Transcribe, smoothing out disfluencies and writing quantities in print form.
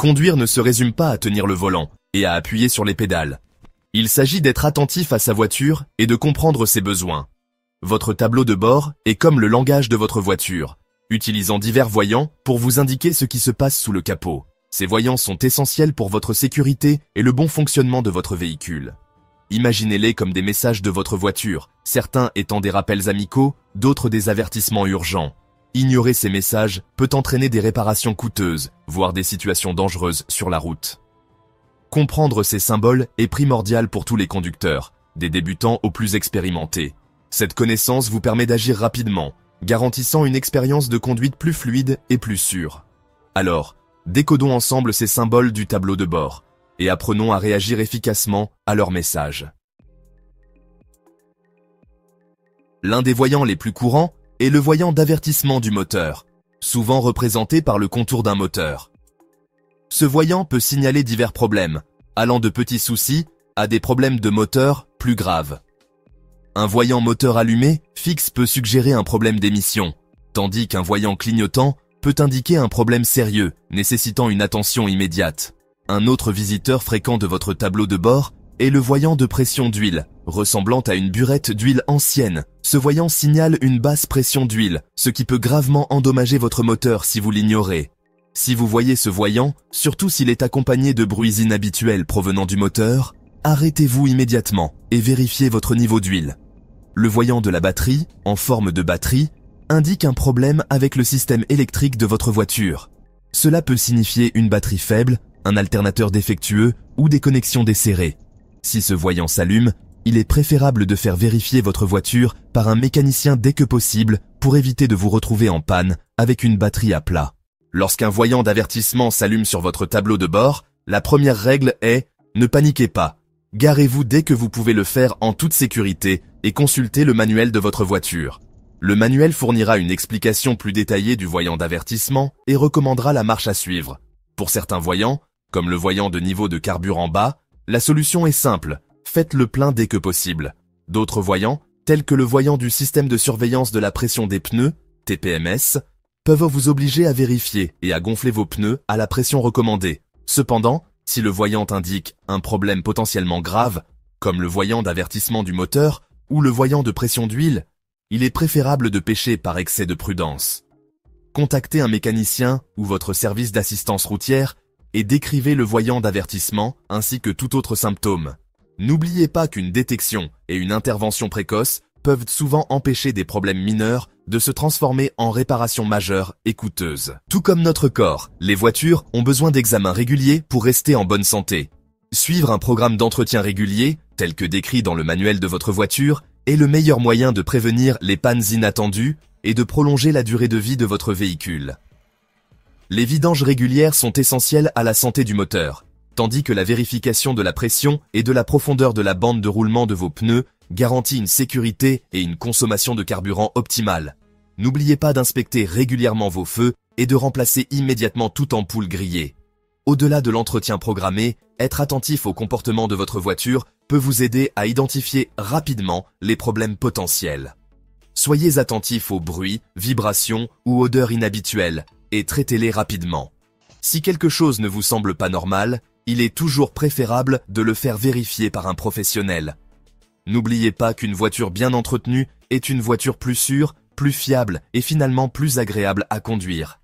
Conduire ne se résume pas à tenir le volant et à appuyer sur les pédales. Il s'agit d'être attentif à sa voiture et de comprendre ses besoins. Votre tableau de bord est comme le langage de votre voiture, utilisant divers voyants pour vous indiquer ce qui se passe sous le capot. Ces voyants sont essentiels pour votre sécurité et le bon fonctionnement de votre véhicule. Imaginez-les comme des messages de votre voiture, certains étant des rappels amicaux, d'autres des avertissements urgents. Ignorer ces messages peut entraîner des réparations coûteuses, voire des situations dangereuses sur la route. Comprendre ces symboles est primordial pour tous les conducteurs, des débutants aux plus expérimentés. Cette connaissance vous permet d'agir rapidement, garantissant une expérience de conduite plus fluide et plus sûre. Alors, décodons ensemble ces symboles du tableau de bord et apprenons à réagir efficacement à leurs messages. L'un des voyants les plus courants est le voyant d'avertissement du moteur, souvent représenté par le contour d'un moteur. Ce voyant peut signaler divers problèmes, allant de petits soucis à des problèmes de moteur plus graves. Un voyant moteur allumé fixe peut suggérer un problème d'émission, tandis qu'un voyant clignotant peut indiquer un problème sérieux, nécessitant une attention immédiate. Un autre visiteur fréquent de votre tableau de bord est le voyant de pression d'huile, ressemblant à une burette d'huile ancienne. Ce voyant signale une basse pression d'huile, ce qui peut gravement endommager votre moteur si vous l'ignorez. Si vous voyez ce voyant, surtout s'il est accompagné de bruits inhabituels provenant du moteur, arrêtez-vous immédiatement et vérifiez votre niveau d'huile. Le voyant de la batterie, en forme de batterie, indique un problème avec le système électrique de votre voiture. Cela peut signifier une batterie faible, un alternateur défectueux ou des connexions desserrées. Si ce voyant s'allume, il est préférable de faire vérifier votre voiture par un mécanicien dès que possible pour éviter de vous retrouver en panne avec une batterie à plat. Lorsqu'un voyant d'avertissement s'allume sur votre tableau de bord, la première règle est « Ne paniquez pas ». Garez-vous dès que vous pouvez le faire en toute sécurité et consultez le manuel de votre voiture. Le manuel fournira une explication plus détaillée du voyant d'avertissement et recommandera la marche à suivre. Pour certains voyants, comme le voyant de niveau de carburant bas, la solution est simple, faites le plein dès que possible. D'autres voyants, tels que le voyant du système de surveillance de la pression des pneus, TPMS, peuvent vous obliger à vérifier et à gonfler vos pneus à la pression recommandée. Cependant, si le voyant indique un problème potentiellement grave, comme le voyant d'avertissement du moteur ou le voyant de pression d'huile, il est préférable de pécher par excès de prudence. Contactez un mécanicien ou votre service d'assistance routière et décrivez le voyant d'avertissement ainsi que tout autre symptôme. N'oubliez pas qu'une détection et une intervention précoce peuvent souvent empêcher des problèmes mineurs de se transformer en réparations majeures et coûteuses. Tout comme notre corps, les voitures ont besoin d'examens réguliers pour rester en bonne santé. Suivre un programme d'entretien régulier, tel que décrit dans le manuel de votre voiture, est le meilleur moyen de prévenir les pannes inattendues et de prolonger la durée de vie de votre véhicule. Les vidanges régulières sont essentielles à la santé du moteur, tandis que la vérification de la pression et de la profondeur de la bande de roulement de vos pneus garantit une sécurité et une consommation de carburant optimale. N'oubliez pas d'inspecter régulièrement vos feux et de remplacer immédiatement toute ampoule grillée. Au-delà de l'entretien programmé, être attentif au comportement de votre voiture peut vous aider à identifier rapidement les problèmes potentiels. Soyez attentif aux bruits, vibrations ou odeurs inhabituelles et traitez-les rapidement. Si quelque chose ne vous semble pas normal, il est toujours préférable de le faire vérifier par un professionnel. N'oubliez pas qu'une voiture bien entretenue est une voiture plus sûre, plus fiable et finalement plus agréable à conduire.